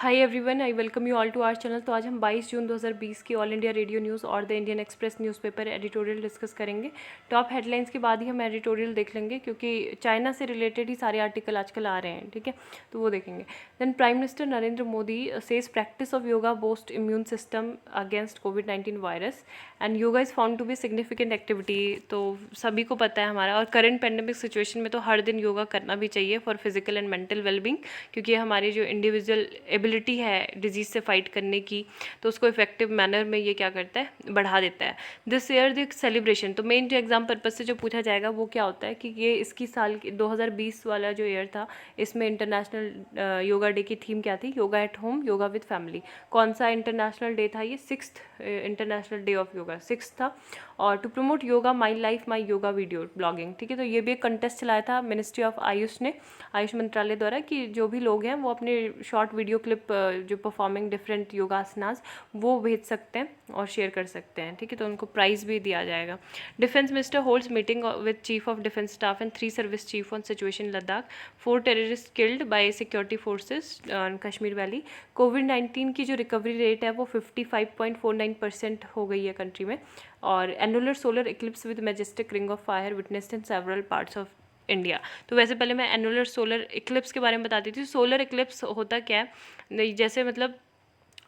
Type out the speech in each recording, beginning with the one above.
Hi everyone, I welcome you all to our channel. तो आज हम 22 जून 2020 की ऑल इंडिया रेडियो न्यूज़ और the Indian Express newspaper editorial discuss करेंगे। टॉप हेडलाइंस के बाद ही हम एडिटोरियल देख लेंगे, क्योंकि चाइना से रिलेटेड ही सारे आर्टिकल आजकल आ रहे हैं, ठीक है, तो वो देखेंगे। Then Prime Minister Narendra Modi says practice of yoga boost immune system against कोविड-19 virus and yoga is found to be significant activity. तो सभी को पता है हमारा, और करंट पेंडेमिक सिचुएशन में तो हर दिन योगा करना भी चाहिए for physical and mental wellbeing, क्योंकि ये हमारी जो इंडिविजुअल एबिलिटी है डिजीज़ से फाइट करने की, तो उसको इफेक्टिव मैनर में ये क्या करता है, बढ़ा देता है। दिस ईयर द सेलिब्रेशन, तो मेन जो एग्जाम पर्पज से जो पूछा जाएगा वो क्या होता है कि ये इसकी साल 2020 वाला जो ईयर था, इसमें इंटरनेशनल योगा डे की थीम क्या थी, yoga at home, yoga with family. कौन सा इंटरनेशनल डे था ये? 6th international day of yoga 6 था। और to promote yoga my life my yoga video blogging, ठीक है। तो ये भी एक कंटेस्ट चलाया था मिनिस्ट्री ऑफ आयुष ने, आयुष मंत्रालय द्वारा, कि जो भी लोग हैं वो अपने शॉर्ट वीडियो क्लिप जो परफॉर्मिंग डिफरेंट योगासनास वो भेज सकते हैं और शेयर कर सकते हैं, ठीक है। तो उनको प्राइज़ भी दिया जाएगा। Defence minister holds meeting with chief of defence staff and 3 service chief on situation Ladakh. 4 terrorist killed by security forces on Kashmir valley. COVID की जो रिकवरी रेट है वो 55.49% हो गई है कंट्री में। और annular solar Eclipse with majestic ring of fire witnessed in several parts of India. तो वैसे पहले मैं एनुलर सोलर इक्लिप्स के बारे में बताती थी। सोलर इक्लिप्स होता क्या है, जैसे मतलब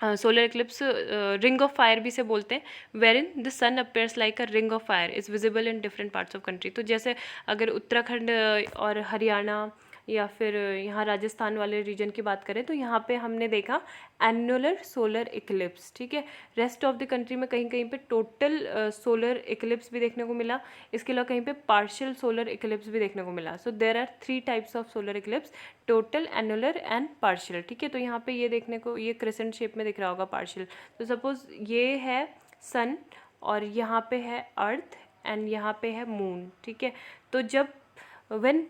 solar eclipse ring of fire भी से बोलते हैं, where in the sun appears like a ring of fire is visible in different parts of country. तो जैसे अगर उत्तराखंड और हरियाणा या फिर यहाँ राजस्थान वाले रीजन की बात करें, तो यहाँ पे हमने देखा एनुलर सोलर इक्लिप्स, ठीक है। रेस्ट ऑफ द कंट्री में कहीं कहीं पे टोटल सोलर इक्लिप्स भी देखने को मिला। इसके अलावा कहीं पे पार्शियल सोलर इक्लिप्स भी देखने को मिला। So there are 3 types of solar eclipse, total, annular and partial, ठीक है। तो यहाँ पे ये देखने को, ये क्रिसेंट शेप में दिख रहा होगा पार्शियल। तो सपोज ये है सन और यहाँ पे है अर्थ एंड यहाँ पे है मून, ठीक है। तो जब when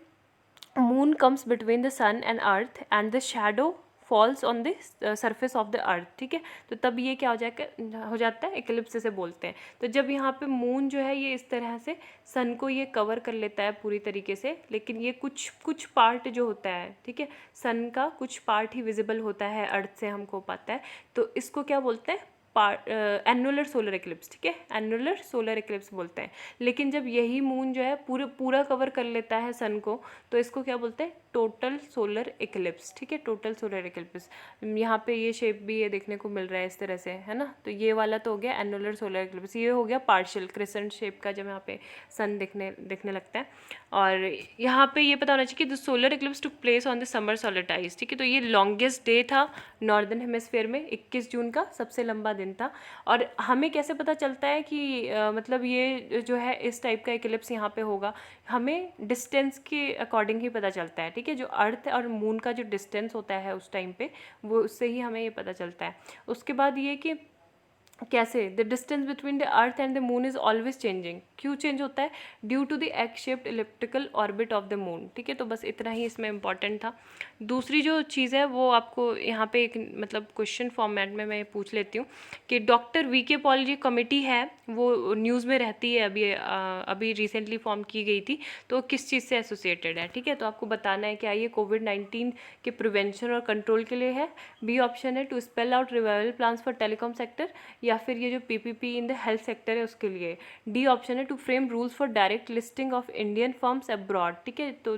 moon comes between the sun and earth and the shadow falls on the surface of the earth, ठीक है। तो तब ये क्या हो जाता है, इक्लिप्स से बोलते हैं। तो जब यहाँ पे मून जो है ये इस तरह से सन को ये कवर कर लेता है पूरी तरीके से, लेकिन ये कुछ पार्ट जो होता है, ठीक है, सन का कुछ पार्ट ही विजिबल होता है अर्थ से, हमको पता है। तो इसको क्या बोलते हैं, एनुलर सोलर इक्लिप्स, ठीक है, एनुलर सोलर इक्लिप्स बोलते हैं। लेकिन जब यही मून जो है पूरा कवर कर लेता है सन को, तो इसको क्या बोलते हैं, टोटल सोलर इक्लिप्स, ठीक है, टोटल सोलर इक्लिप्स। यहाँ पे ये शेप भी ये देखने को मिल रहा है इस तरह से, है ना। तो ये वाला तो हो गया एनुलर सोलर इक्लिप्स, ये हो गया पार्शियल क्रिसेंट शेप का, जब यहाँ पे सन दिखने लगता है। और यहाँ पे ये पता होना चाहिए कि the solar eclipse took place on the summer solstice, ठीक है। तो ये लॉन्गेस्ट डे था नॉर्दर्न हेमिस्फीयर में, 21 जून का सबसे लंबा दिन था। और हमें कैसे पता चलता है कि मतलब ये जो है इस टाइप का इक्लिप्स यहाँ पे होगा, हमें डिस्टेंस के अकॉर्डिंग ही पता चलता है, ठीक है। जो अर्थ और मून का जो डिस्टेंस होता है उस टाइम पे, वो उससे ही हमें ये पता चलता है। उसके बाद ये कि कैसे the distance between the earth and the moon is always changing, क्यों चेंज होता है, due to the egg shaped elliptical orbit of the moon, ठीक है। तो बस इतना ही इसमें इंपॉर्टेंट था। दूसरी जो चीज़ है वो आपको यहाँ पे एक मतलब क्वेश्चन फॉर्मेट में मैं पूछ लेती हूँ कि डॉक्टर वीके पॉल जी कमेटी है, वो न्यूज़ में रहती है, अभी रिसेंटली फॉर्म की गई थी, तो किस चीज़ से एसोसिएटेड है, ठीक है। तो आपको बताना है क्या ये कोविड-19 के प्रिवेंशन और कंट्रोल के लिए है। बी ऑप्शन है to spell out revival plans for telecom sector, या फिर ये जो PPP in the health sector है उसके लिए। डी ऑप्शन है to frame rules for direct listing of Indian firms abroad, ठीक है। तो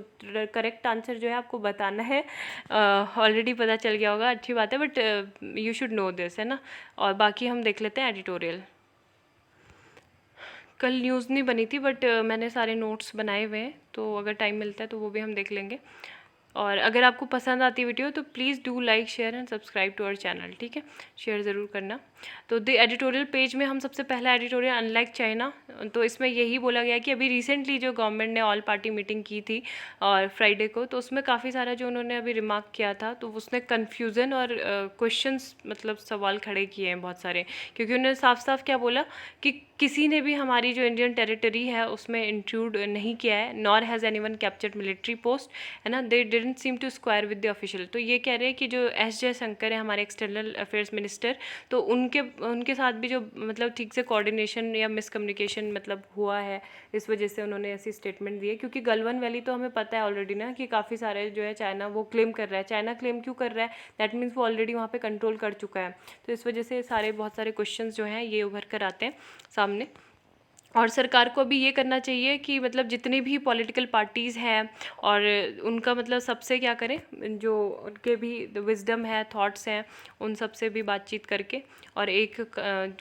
करेक्ट आंसर जो है आपको बताना है, ऑलरेडी पता चल गया होगा, अच्छी बात है, but you should know this, है ना। और बाकी हम देख लेते हैं एडिटोरियल। कल न्यूज़ नहीं बनी थी, बट मैंने सारे नोट्स बनाए हुए हैं, तो अगर टाइम मिलता है तो वो भी हम देख लेंगे। और अगर आपको पसंद आती वीडियो तो please do like, share and subscribe to our channel, ठीक है, शेयर ज़रूर करना। तो द एडिटोरियल पेज में हम सबसे पहला एडिटोरियल अनलाइक चाइना, तो इसमें यही बोला गया कि अभी रिसेंटली जो गवर्नमेंट ने ऑल पार्टी मीटिंग की थी और फ्राइडे को, तो उसमें काफ़ी सारा जो उन्होंने अभी रिमार्क किया था, तो उसने कन्फ्यूज़न और क्वेश्चंस मतलब सवाल खड़े किए हैं बहुत सारे, क्योंकि उन्होंने साफ साफ क्या बोला कि किसी ने भी हमारी जो इंडियन टेरिटरी है उसमें इंक्लूड नहीं किया है, nor has anyone captured military post, है ना। They didn't seem to square with the official. तो ये कह रहे हैं कि जो एस जयशंकर है हमारे एक्सटर्नल अफेयर्स मिनिस्टर, तो उनके साथ भी जो मतलब ठीक से कोऑर्डिनेशन या मिसकम्युनिकेशन मतलब हुआ है, इस वजह से उन्होंने ऐसी स्टेटमेंट दी है। क्योंकि गलवान वैली तो हमें पता है ऑलरेडी ना कि काफ़ी सारे जो है चाइना वो क्लेम कर रहा है। चाइना क्लेम क्यों कर रहा है? दैट मीन्स वो ऑलरेडी वहाँ पे कंट्रोल कर चुका है। तो इस वजह से बहुत सारे क्वेश्चंस जो हैं ये उभर कर आते हैं सामने। और सरकार को भी ये करना चाहिए कि मतलब जितनी भी पॉलिटिकल पार्टीज़ हैं और उनका मतलब सबसे क्या करें, जो उनके भी विजडम है, थॉट्स हैं, उन सब से भी बातचीत करके और एक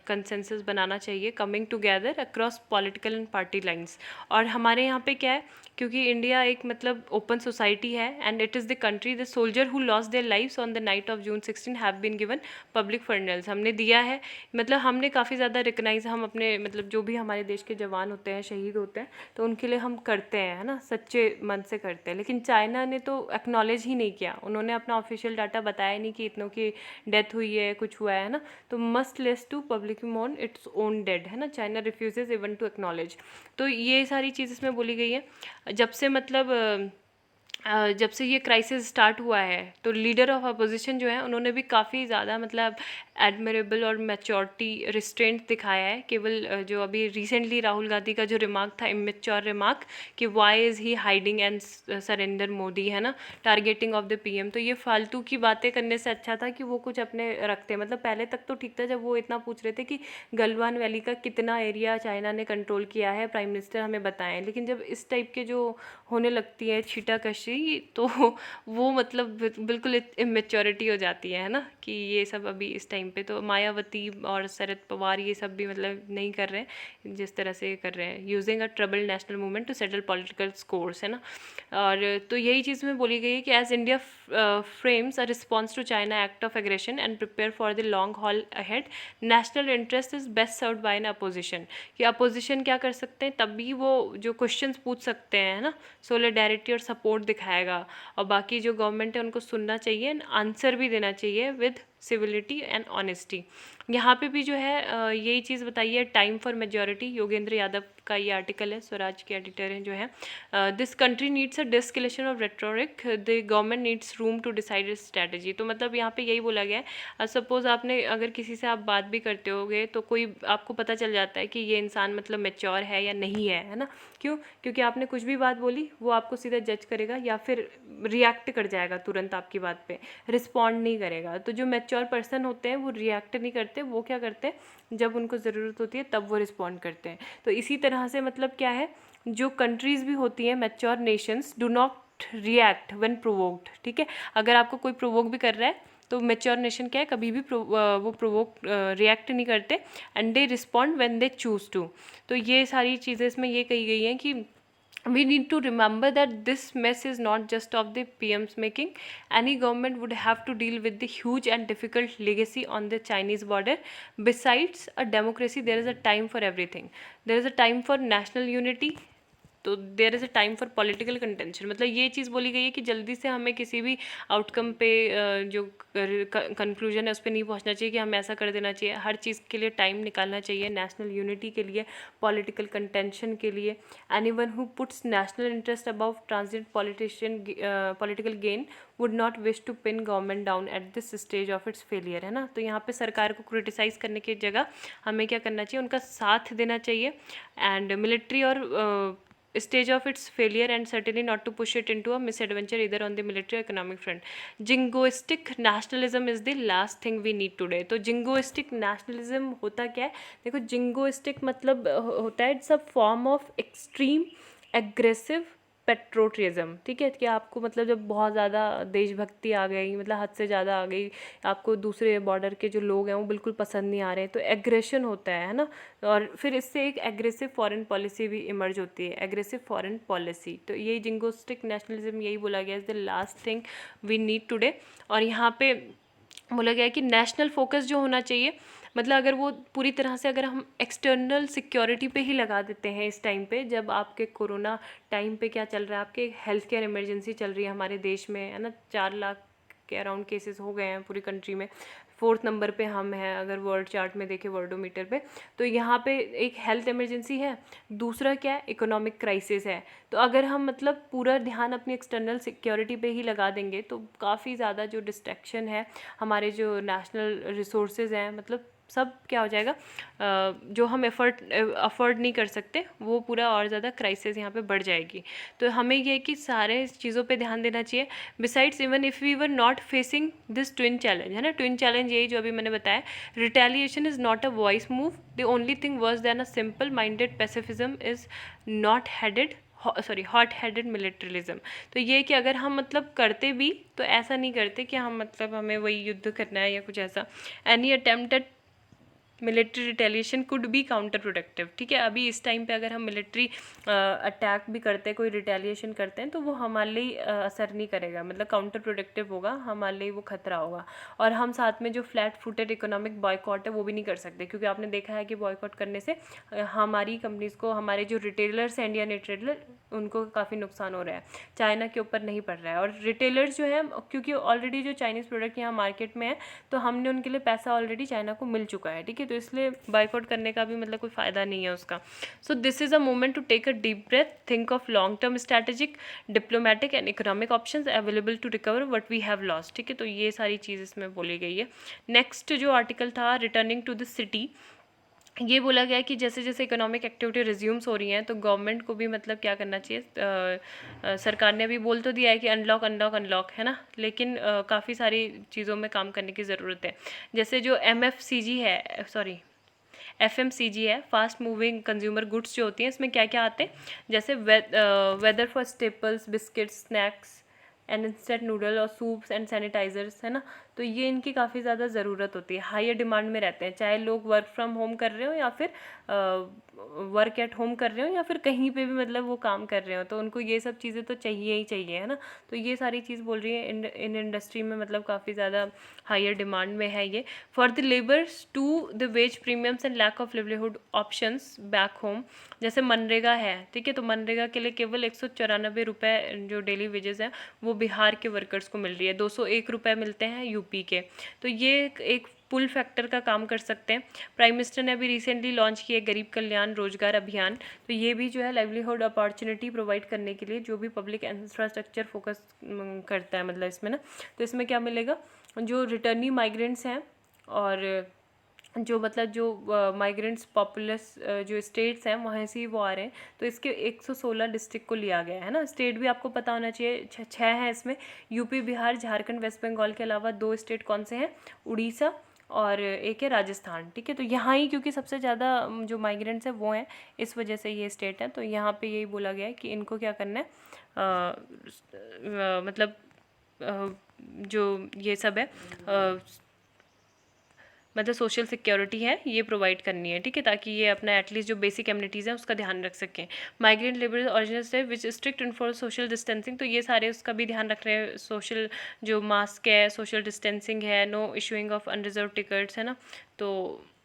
कंसेंसस बनाना चाहिए, coming together across political and party lines. और हमारे यहाँ पे क्या है, क्योंकि इंडिया एक मतलब ओपन सोसाइटी है and it is the country the soldier who lost their lives on the night of June 16 have been given public funerals. हमने दिया है, मतलब हमने काफ़ी ज़्यादा रिकग्नाइज हम अपने मतलब जो भी हमारे देश के जवान होते हैं, शहीद होते हैं, तो उनके लिए हम करते हैं, है ना, सच्चे मन से करते हैं। लेकिन चाइना ने तो एक्नॉलेज ही नहीं किया, उन्होंने अपना ऑफिशियल डाटा बताया नहीं कि इतनों की डेथ हुई है, कुछ हुआ है ना। तो मस्ट लेस टू पब्लिक मोन इट्स ओन डेड, है ना, China refuses even to acknowledge. तो ये सारी चीज़ इसमें बोली गई है। जब से मतलब जब से ये क्राइसिस स्टार्ट हुआ है तो लीडर ऑफ अपोजिशन जो है उन्होंने भी काफ़ी ज़्यादा मतलब एडमिरेबल और मैच्योरिटी रिस्ट्रेंट दिखाया है। केवल जो अभी रिसेंटली राहुल गांधी का जो रिमार्क था, इमेच्योर रिमार्क, कि why is he hiding and surrender Modi, है ना, टारगेटिंग ऑफ द पीएम। तो ये फालतू की बातें करने से अच्छा था कि वो कुछ अपने रखते। मतलब पहले तक तो ठीक था जब वो इतना पूछ रहे थे कि गलवान वैली का कितना एरिया चाइना ने कंट्रोल किया है, प्राइम मिनिस्टर हमें बताएं। लेकिन जब इस टाइप के जो होने लगती है छीटाकशी, तो वो मतलब बिल्कुल इमेच्योरिटी हो जाती है ना, कि ये सब अभी इस टाइम पे तो मायावती और शरद पवार ये सब भी मतलब नहीं कर रहे हैं जिस तरह से कर रहे हैं, using a trouble national movement to settle political scores, है ना। और तो यही चीज़ में बोली गई है कि as India frames a response to China act of aggression and prepare for the long haul ahead, national interest is best served by an opposition. कि अपोजिशन क्या कर सकते हैं, तभी वो जो क्वेश्चंस पूछ सकते हैं, है ना, सोलिडेरिटी और सपोर्ट दिखाएगा। और बाकी जो गवर्नमेंट है उनको सुनना चाहिए एंड आंसर भी देना चाहिए विद सिविलिटी एंड ऑनेस्टी। यहाँ पे भी जो है यही चीज़ बताई है, time for majority, Yogendra Yadav का ये आर्टिकल है, स्वराज के एडिटर हैं जो है। This country needs a de-escalation of rhetoric, the government needs room to decide its strategy. तो मतलब यहाँ पे यही बोला गया है, सपोज आपने अगर किसी से आप बात भी करते होगे तो कोई आपको पता चल जाता है कि ये इंसान मतलब मेच्योर है या नहीं है ना। क्यों? क्योंकि आपने कुछ भी बात बोली वो आपको सीधा जज करेगा या फिर रिएक्ट कर जाएगा तुरंत आपकी बात पे, रिस्पॉन्ड नहीं करेगा। तो जो मैच्योर पर्सन होते हैं वो रिएक्ट नहीं करते, वो क्या करते हैं, जब उनको ज़रूरत होती है तब वो रिस्पॉन्ड करते हैं। तो इसी तरह से मतलब क्या है, जो कंट्रीज़ भी होती हैं, mature Nations do not react when provoked. ठीक है, अगर आपको कोई प्रोवोक भी कर रहा है तो मैच्योर नेशन क्या है, कभी भी वो प्रोवोक रिएक्ट नहीं करते, and they respond when they choose to. तो ये सारी चीज़ें इसमें ये कही गई हैं कि we need to remember that this mess is not just of the PM's making. Any government would have to deal with the huge and difficult legacy on the Chinese border. Besides a democracy, there is a time for everything. There is a time for national unity, तो there is a time for political contention. मतलब ये चीज़ बोली गई है कि जल्दी से हमें किसी भी आउटकम पे जो कंक्लूजन है उस पर नहीं पहुंचना चाहिए कि हमें ऐसा कर देना चाहिए। हर चीज़ के लिए टाइम निकालना चाहिए, नेशनल यूनिटी के लिए, पॉलिटिकल कंटेंशन के लिए। Anyone who puts national interest above transit political gain would not wish to pin government down at this stage of its failure, है ना। तो यहाँ पे सरकार को क्रिटिसाइज़ करने की जगह हमें क्या करना चाहिए, उनका साथ देना चाहिए। एंड मिलिट्री और stage of its failure and certainly not to push it into a misadventure either on the military or economic front. Jingoistic nationalism is the last thing we need today. तो jingoistic nationalism होता क्या है, देखो jingoistic मतलब होता है it's a form of extreme aggressive patriotism. ठीक है, कि आपको मतलब जब बहुत ज़्यादा देशभक्ति आ गई, मतलब हद से ज़्यादा आ गई, आपको दूसरे बॉर्डर के जो लोग हैं वो बिल्कुल पसंद नहीं आ रहे, तो एग्रेशन होता है ना। और फिर इससे एक एग्रेसिव फॉरेन पॉलिसी भी इमर्ज होती है, एग्रेसिव फॉरेन पॉलिसी। तो यही जिंगोस्टिक नेशनलिज्म यही बोला गया is the last thing we need today. और यहाँ पे बोला गया है कि नेशनल फोकस जो होना चाहिए, मतलब अगर वो पूरी तरह से अगर हम एक्सटर्नल सिक्योरिटी पे ही लगा देते हैं इस टाइम पे, जब आपके कोरोना टाइम पे क्या चल रहा है, आपके हेल्थ केयर इमरजेंसी चल रही है हमारे देश में, है ना, 4 लाख के अराउंड केसेस हो गए हैं पूरी कंट्री में। 4th नंबर पे हम हैं अगर वर्ल्ड चार्ट में देखें, वर्ल्डोमीटर पे। तो यहाँ पे एक हेल्थ इमरजेंसी है, दूसरा क्या है, इकोनॉमिक क्राइसिस है। तो अगर हम मतलब पूरा ध्यान अपनी एक्सटर्नल सिक्योरिटी पे ही लगा देंगे तो काफ़ी ज़्यादा जो डिस्ट्रैक्शन है, हमारे जो नेशनल रिसोर्सेज हैं, मतलब सब क्या हो जाएगा, जो हम अफोर्ड नहीं कर सकते वो पूरा और ज़्यादा क्राइसिस यहाँ पे बढ़ जाएगी। तो हमें ये है कि सारे चीज़ों पे ध्यान देना चाहिए। Besides even if we were not facing this twin challenge, है ना, ट्विन चैलेंज यही जो अभी मैंने बताया, retaliation is not a wise move, the only thing worse than a simple minded pacifism is not headed hot headed militarism. तो ये कि अगर हम मतलब करते भी तो ऐसा नहीं करते कि हम मतलब हमें वही युद्ध करना है या कुछ ऐसा। Any attempt at military retaliation could be counter productive, ठीक है। अभी इस टाइम पे अगर हम मिलिट्री अटैक भी करते हैं, कोई रिटेलिएशन करते हैं, तो वो हमारे लिए असर नहीं करेगा, मतलब काउंटर प्रोडक्टिव होगा, हमारे लिए वो खतरा होगा। और हम साथ में जो फ्लैट फुटेड इकोनॉमिक बॉयकॉट है वो भी नहीं कर सकते, क्योंकि आपने देखा है कि बॉयकॉट करने से हमारी कंपनीज़ को, हमारे जो रिटेलर्स हैं, इंडियन रिटेलर, उनको काफ़ी नुकसान हो रहा है, चाइना के ऊपर नहीं पड़ रहा है। और रिटेलर्स जो है, क्योंकि ऑलरेडी जो चाइनीज़ प्रोडक्ट यहाँ मार्केट में है, तो हमने उनके लिए पैसा ऑलरेडी चाइना को मिल चुका है, ठीक है। तो इसलिए बाइकआउट करने का भी मतलब कोई फ़ायदा नहीं है उसका। So this is a moment to take a deep breath, think of long term strategic, diplomatic and economic options available to recover what we have lost, ठीक है। तो ये सारी चीज़ इसमें बोली गई है। नेक्स्ट जो आर्टिकल था, रिटर्निंग टू द सिटी, ये बोला गया कि जैसे जैसे इकोनॉमिक एक्टिविटी रिज्यूम्स हो रही हैं तो गवर्नमेंट को भी मतलब क्या करना चाहिए, सरकार ने अभी बोल तो दिया है कि अनलॉक अनलॉक अनलॉक, है ना, लेकिन काफ़ी सारी चीज़ों में काम करने की ज़रूरत है। जैसे जो FMCG है, फास्ट मूविंग कंज्यूमर गुड्स जो होती हैं, इसमें क्या क्या आते हैं, जैसे whether for staples, biscuits, snacks and instant noodle और सूप्स एंड सैनिटाइजर्स, है ना। तो ये इनकी काफ़ी ज़्यादा ज़रूरत होती है, हायर डिमांड में रहते हैं, चाहे लोग वर्क फ्रॉम होम कर रहे हो या फिर वर्क एट होम कर रहे हो या फिर कहीं पे भी मतलब वो काम कर रहे हो, तो उनको ये सब चीज़ें तो चाहिए ही चाहिए, है ना। तो ये सारी चीज़ बोल रही है इन इंडस्ट्री में मतलब काफ़ी ज़्यादा हायर डिमांड में है ये। For the labours to the wage premiums and lack of livelihood options back home, जैसे मनरेगा है, ठीक है। तो मनरेगा के लिए केवल 194 रुपये जो डेली वेजेस हैं वो बिहार के वर्कर्स को मिल रही है, 201 रुपये मिलते हैं यूपी के। तो ये एक पुल फैक्टर का काम कर सकते हैं। प्राइम मिनिस्टर ने अभी रिसेंटली लॉन्च किया गरीब कल्याण रोजगार अभियान, तो ये भी जो है लाइवलीहुड अपॉर्चुनिटी प्रोवाइड करने के लिए जो भी पब्लिक इंफ्रास्ट्रक्चर फोकस करता है, मतलब इसमें ना, तो इसमें क्या मिलेगा, जो रिटर्नी माइग्रेंट्स हैं और जो मतलब जो माइग्रेंट्स पॉपुलस जो स्टेट्स हैं वहाँ से ही वो आ रहे हैं, तो इसके 116 डिस्ट्रिक्ट को लिया गया है ना। स्टेट भी आपको पता होना चाहिए, छः हैं इसमें, यूपी, बिहार, झारखंड, वेस्ट बंगाल के अलावा 2 स्टेट कौन से हैं, उड़ीसा और एक है राजस्थान, ठीक है। तो यहाँ ही क्योंकि सबसे ज़्यादा जो माइग्रेंट्स हैं वो हैं, इस वजह से ये स्टेट है। तो यहाँ पे यही बोला गया है कि इनको क्या करना है, मतलब जो ये सब है, मतलब सोशल सिक्योरिटी है, ये प्रोवाइड करनी है, ठीक है, ताकि ये अपना एटलीस्ट जो बेसिक एमिनिटीज़ हैं उसका ध्यान रख सकें। माइग्रेंट लेबर ओरिजिनल से विच स्ट्रिक्ट इन्फॉर्स सोशल डिस्टेंसिंग, तो ये सारे उसका भी ध्यान रख रहे हैं, सोशल जो मास्क है, सोशल डिस्टेंसिंग है, no issuing of unreserve tickets, है ना। तो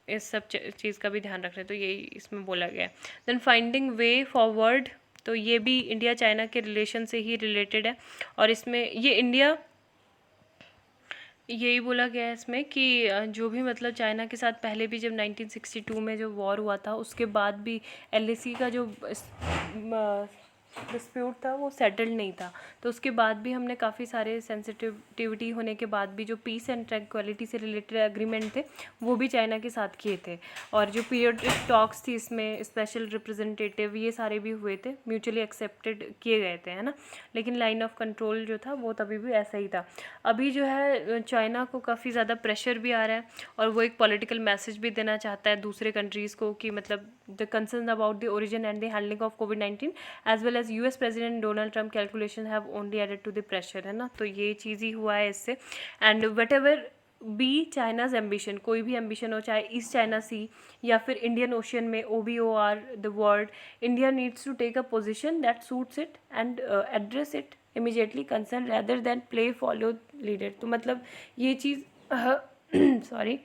इस सब चीज़ का भी ध्यान रख रहे हैं, तो यही इसमें बोला गया है। देन फाइंडिंग वे फॉरवर्ड, तो ये भी इंडिया चाइना के रिलेशन से ही रिलेटेड है, और इसमें ये इंडिया, यही बोला गया है इसमें कि जो भी मतलब चाइना के साथ पहले भी जब 1962 में जो वॉर हुआ था उसके बाद भी LAC का जो डिस्प्यूट था वो सेटल्ड नहीं था, तो उसके बाद भी हमने काफ़ी सारे सेंसिटिविटी होने के बाद भी जो पीस एंड ट्रैंक्विलिटी से रिलेटेड एग्रीमेंट थे वो भी चाइना के साथ किए थे, और जो पीरियडिक टॉक्स थी इसमें स्पेशल रिप्रेजेंटेटिव ये सारे भी हुए थे, म्यूचुअली एक्सेप्टेड किए गए थे, है ना। लेकिन लाइन ऑफ कंट्रोल जो था वो तभी भी ऐसा ही था। अभी जो है चाइना को काफ़ी ज़्यादा प्रेशर भी आ रहा है और वो एक पॉलिटिकल मैसेज भी देना चाहता है दूसरे कंट्रीज़ को कि मतलब the concern about the origin and the handling of COVID-19 as well as US president Donald Trump calculation have only added to the pressure, है ना। तो ये चीज़ ही हुआ है इससे। And whatever be China's ambition, कोई भी एम्बिशन हो, चाहे ईस्ट चाइना सी या फिर इंडियन ओशियन में OBOR the world, India needs to take a position that suits it and address it immediately concern rather than play follow leader. तो मतलब ये चीज़ सॉरी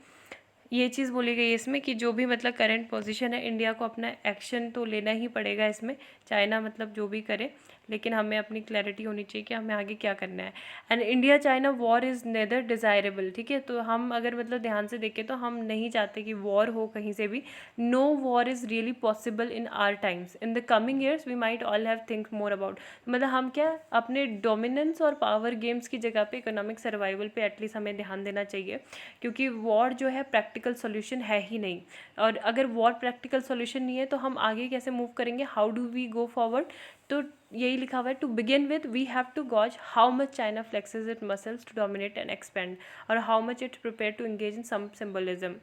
ये चीज़ बोली गई है इसमें कि जो भी मतलब करंट पोजीशन है, इंडिया को अपना एक्शन तो लेना ही पड़ेगा इसमें, चाइना मतलब जो भी करे, लेकिन हमें अपनी क्लैरिटी होनी चाहिए कि हमें आगे क्या करना है। And India China war is neither desirable, ठीक है। तो हम अगर मतलब ध्यान से देखें तो हम नहीं चाहते कि वॉर हो कहीं से भी। No war is really possible in our times, in the coming years we might all have think more about, मतलब हम क्या अपने डोमिनेंस और पावर गेम्स की जगह पे इकोनॉमिक सर्वाइवल पे एटलीस्ट हमें ध्यान देना चाहिए, क्योंकि वॉर जो है प्रैक्टिकल सोल्यूशन है ही नहीं। और अगर वॉर प्रैक्टिकल सोल्यूशन नहीं है तो हम आगे कैसे मूव करेंगे, how do we go forward. तो यही लिखा हुआ है, to begin with we have to gauge how much China flexes its muscles to dominate and expand, और how much it prepare to engage in some symbolism.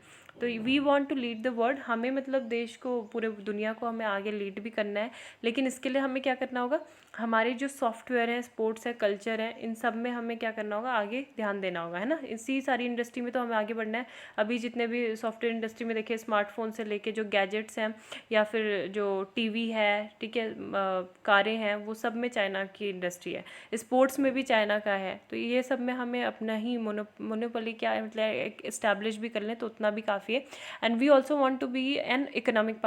तो we want to lead the world, हमें मतलब देश को, पूरे दुनिया को हमें आगे लीड भी करना है, लेकिन इसके लिए हमें क्या करना होगा, हमारे जो सॉफ्टवेयर है, स्पोर्ट्स है, कल्चर है, इन सब में हमें क्या करना होगा, आगे ध्यान देना होगा, है ना। इसी सारी इंडस्ट्री में तो हमें आगे बढ़ना है। अभी जितने भी सॉफ्टवेयर इंडस्ट्री में देखिए, स्मार्टफोन से लेके जो गैजेट्स हैं या फिर जो टीवी है, ठीक है, कारें हैं, वो सब में चाइना की इंडस्ट्री है। स्पोर्ट्स में भी चाइना का है। तो ये सब में हमें अपना ही मोनोपोली क्या है, मतलब इस्टेब्लिश भी कर लें तो उतना भी काफ़ी है। And we also want to be an economic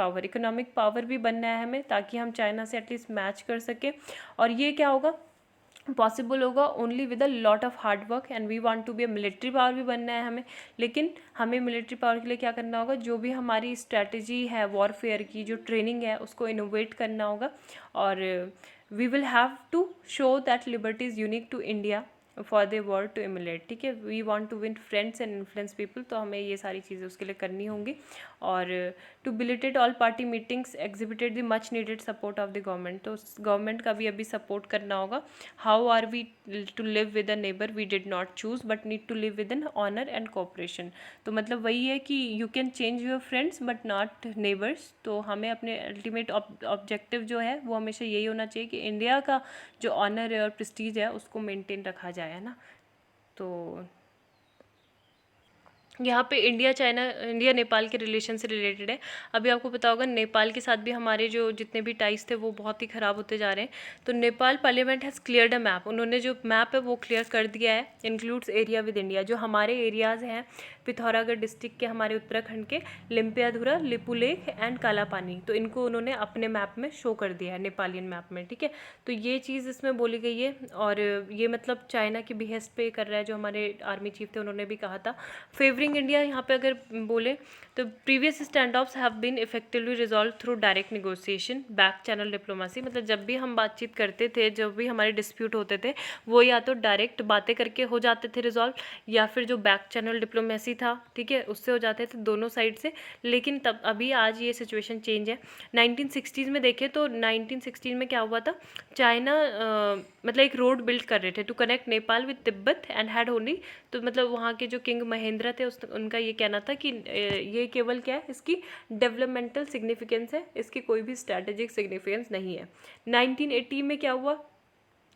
power भी बनना है हमें, ताकि हम चाइना से एटलीस्ट मैच कर सकें। और ये क्या होगा, पॉसिबल होगा only with a lot of hard work. And we want to be a military power भी बनना है हमें, लेकिन हमें मिलिट्री पावर के लिए क्या करना होगा, जो भी हमारी स्ट्रैटेजी है वॉरफेयर की, जो ट्रेनिंग है, उसको इनोवेट करना होगा। और we will have to show that liberty is unique to India for the world to emulate, ठीक है। We want to win friends and influence people, तो हमें ये सारी चीज़ें उसके लिए करनी होंगी। और two belated all party meetings exhibited the much needed support of the government, तो गवर्नमेंट का भी अभी सपोर्ट करना होगा। How are we to live with a neighbour we did not choose but need to live with an honour and cooperation. तो मतलब वही है कि you can change your friends but not neighbours. तो हमें अपने अल्टीमेट ऑब्जेक्टिव जो है वो हमेशा यही होना चाहिए कि इंडिया का जो ऑनर है और प्रेस्टीज है उसको मेंटेन रखा जाए, है ना। तो यहाँ पे इंडिया नेपाल के रिलेशन से रिलेटेड है। अभी आपको पता होगा नेपाल के साथ भी हमारे जो जितने भी टाइज थे वो बहुत ही ख़राब होते जा रहे हैं। तो Nepal parliament has cleared a map, उन्होंने जो मैप है वो क्लियर कर दिया है, इंक्लूड्स एरिया विद इंडिया। जो हमारे एरियाज़ हैं पिथौरागढ़ डिस्ट्रिक्ट के, हमारे उत्तराखंड के लिम्पियाधुरा, लिपुलेख एंड कालापानी, तो इनको उन्होंने अपने मैप में शो कर दिया है, नेपालियन मैप में, ठीक है। तो ये चीज़ इसमें बोली गई है। और ये मतलब चाइना की बिहेस्ट पे कर रहा है, जो हमारे आर्मी चीफ थे उन्होंने भी कहा था। फेवरिंग इंडिया यहाँ पे अगर बोले तो previous stand offs have been effectively resolve through direct negotiation, back channel diplomacy, मतलब जब भी हम बातचीत करते थे, जब भी हमारे डिस्प्यूट होते थे, वो या तो डायरेक्ट बातें करके हो जाते थे रिजॉल्व, या फिर जो बैक चैनल डिप्लोमेसी था, ठीक है, उससे हो जाते थे दोनों साइड से। लेकिन तब अभी आज ये सिचुएशन चेंज है। 1960s में देखें तो 1916 में क्या हुआ था, चाइना मतलब एक रोड बिल्ड कर रहे थे to connect Nepal with Tibet and had only, तो मतलब वहाँ के जो किंग महेंद्र थे उनका ये कहना था कि ये केवल क्या है, इसकी डेवलपमेंटल सिग्निफिकेंस है, इसकी कोई भी स्ट्रैटेजिक सिग्निफिकेंस नहीं है। 1980 में क्या हुआ,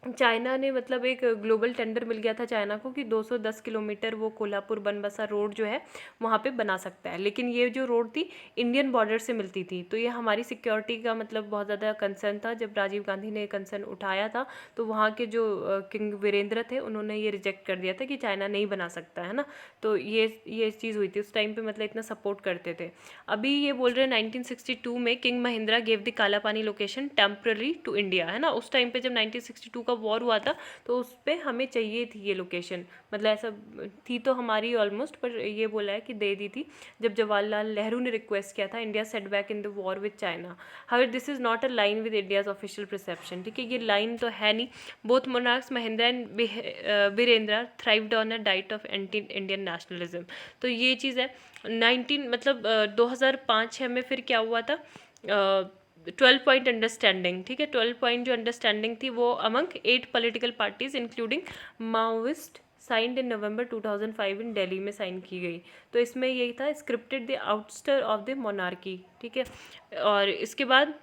चाइना ने मतलब एक ग्लोबल टेंडर मिल गया था चाइना को कि 210 किलोमीटर वो कोल्हापुर बनबसा रोड जो है वहाँ पे बना सकता है। लेकिन ये जो रोड थी इंडियन बॉर्डर से मिलती थी, तो ये हमारी सिक्योरिटी का मतलब बहुत ज़्यादा कंसर्न था। जब राजीव गांधी ने कंसर्न उठाया था तो वहाँ के जो किंग वीरेंद्र थे उन्होंने ये रिजेक्ट कर दिया था कि चाइना नहीं बना सकता, है ना। तो ये चीज़ हुई थी उस टाइम पर, मतलब इतना सपोर्ट करते थे। अभी ये बोल रहे हैं 1962 में king Mahendra gave the Kalapani location temporary to India, है ना। उस टाइम पे जब 1962 का वॉर हुआ था तो उस पर हमें चाहिए थी ये लोकेशन, मतलब ऐसा थी तो हमारी ऑलमोस्ट, पर ये बोला है कि दे दी थी जब जवाहरलाल नेहरू ने रिक्वेस्ट किया था। India set back in the war with China, however this is not a line with India's official perception, ठीक है, ये लाइन तो है नहीं। Both monarchs Mahendra and Birendra thrived on a diet of anti Indian nationalism. तो ये चीज़ है। 2005-6 में फिर क्या हुआ था, 12 पॉइंट अंडरस्टैंडिंग, ठीक है, 12 पॉइंट जो अंडरस्टैंडिंग थी वो among 8 political parties including Maoist, signed in November 2005 in Delhi में साइन की गई। तो इसमें यही था, scripted the ouster of the monarchy, ठीक है। और इसके बाद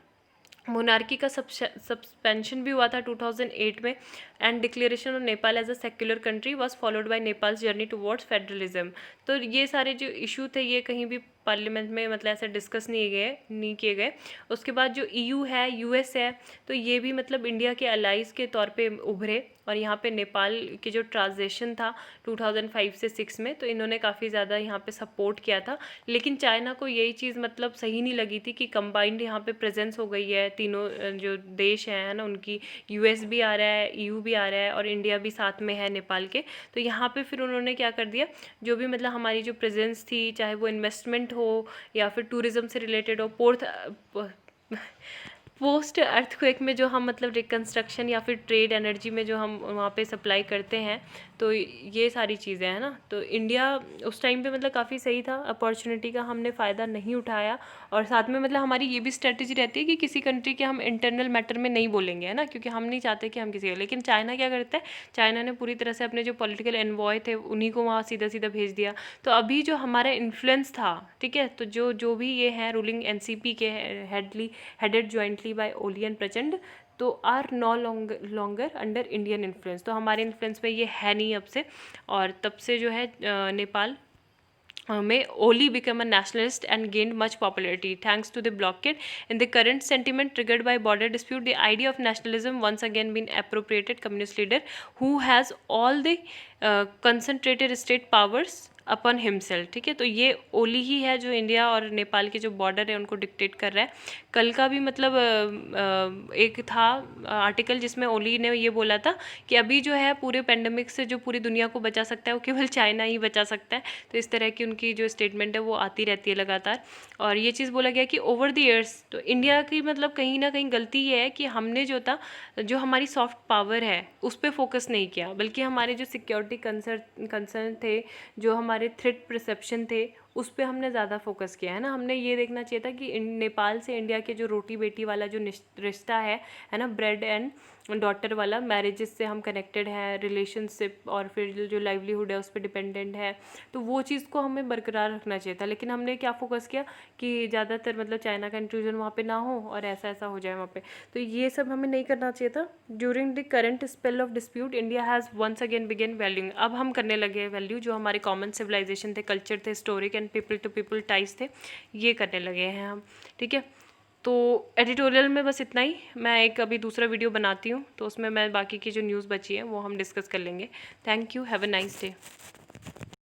मोनार्की का सस्पेंशन भी हुआ था 2008 में। And declaration of Nepal as a secular country was followed by Nepal's journey towards federalism. तो ये सारे जो इशू थे ये कहीं भी पार्लियामेंट में मतलब ऐसा डिस्कस नहीं किए गए। उसके बाद जो EU है, US है, तो ये भी मतलब इंडिया के अलाइज के तौर पे उभरे। और यहाँ पे नेपाल के जो ट्रांजिशन था 2005 से 6 में, तो इन्होंने काफ़ी ज़्यादा यहाँ पे सपोर्ट किया था। लेकिन चाइना को यही चीज़ मतलब सही नहीं लगी थी कि कंबाइंड यहाँ पे प्रेजेंस हो गई है, तीनों जो देश हैं है ना उनकी, US भी आ रहा है, EU भी आ रहा है और इंडिया भी साथ में है नेपाल के। तो यहाँ पे फिर उन्होंने क्या कर दिया, जो भी मतलब हमारी जो प्रेजेंस थी, चाहे वो इन्वेस्टमेंट हो या फिर टूरिज्म से रिलेटेड हो, पोस्ट अर्थक्वेक में जो हम मतलब रिकन्स्ट्रक्शन या फिर ट्रेड एनर्जी में जो हम वहाँ पे सप्लाई करते हैं, तो ये सारी चीज़ें हैं ना। तो इंडिया उस टाइम पे मतलब काफ़ी सही था, अपॉर्चुनिटी का हमने फ़ायदा नहीं उठाया। और साथ में मतलब हमारी ये भी स्ट्रेटजी रहती है कि किसी कंट्री के हम इंटरनल मैटर में नहीं बोलेंगे, है ना, क्योंकि हम नहीं चाहते कि हम किसी, लेकिन चाइना क्या करता है, चाइना ने पूरी तरह से अपने जो पॉलिटिकल एनवॉय थे उन्हीं को वहाँ सीधा सीधा भेज दिया। तो अभी जो हमारा इन्फ्लुएंस था, ठीक है, तो जो भी ये हैं रूलिंग NCP के headed jointly by Oli and Prachanda, तो are no longer under Indian influence. तो हमारे इन्फ्लुएंस में ये है नहीं अब से। और तब से जो है नेपाल में Oli became a nationalist and gained much popularity thanks to the blockade. In the current sentiment triggered by border dispute, the idea of nationalism once again been appropriated. Communist leader who has all the concentrated state powers upon himself, ठीक है। तो ये ओली ही है जो India और नेपाल के जो border है उनको डिक्टेट कर रहा है। कल का भी मतलब एक था आर्टिकल जिसमें ओली ने ये बोला था कि अभी जो है पूरे पेंडेमिक से जो पूरी दुनिया को बचा सकता है वो केवल चाइना ही बचा सकता है। तो इस तरह की उनकी जो स्टेटमेंट है वो आती रहती है लगातार। और ये चीज़ बोला गया कि ओवर द ईयर्स तो इंडिया की मतलब कहीं ना कहीं गलती ये है कि हमने जो हमारी सॉफ्ट पावर है उस पर फोकस नहीं किया, बल्कि हमारे जो सिक्योरिटी कंसर्न थे, जो हमारे थ्रेट परसेप्शन थे, उस पर हमने ज़्यादा फोकस किया, है ना। हमने ये देखना चाहिए था कि नेपाल से इंडिया के जो रोटी बेटी वाला जो रिश्ता है ना, ब्रेड एंड डॉटर वाला, मैरिजेस से हम कनेक्टेड हैं, रिलेशनशिप और फिर जो लाइवलीहुड है उस पर डिपेंडेंट है, तो वो चीज़ को हमें बरकरार रखना चाहिए था। लेकिन हमने क्या फोकस किया कि ज़्यादातर मतलब चाइना का इंट्रूजन वहाँ पे ना हो और ऐसा हो जाए वहाँ पे। तो ये सब हमें नहीं करना चाहिए था। During the current spell of dispute India has once again began valuing, अब हम करने लगे वैल्यू जो हमारे कॉमन सिविलाइजेशन थे, कल्चर थे, historic and people to people ties थे, ये करने लगे हैं हम, ठीक है। तो एडिटोरियल में बस इतना ही। मैं एक अभी दूसरा वीडियो बनाती हूँ तो उसमें मैं बाकी की जो न्यूज़ बची है वो हम डिस्कस कर लेंगे। Thank you, have a nice day.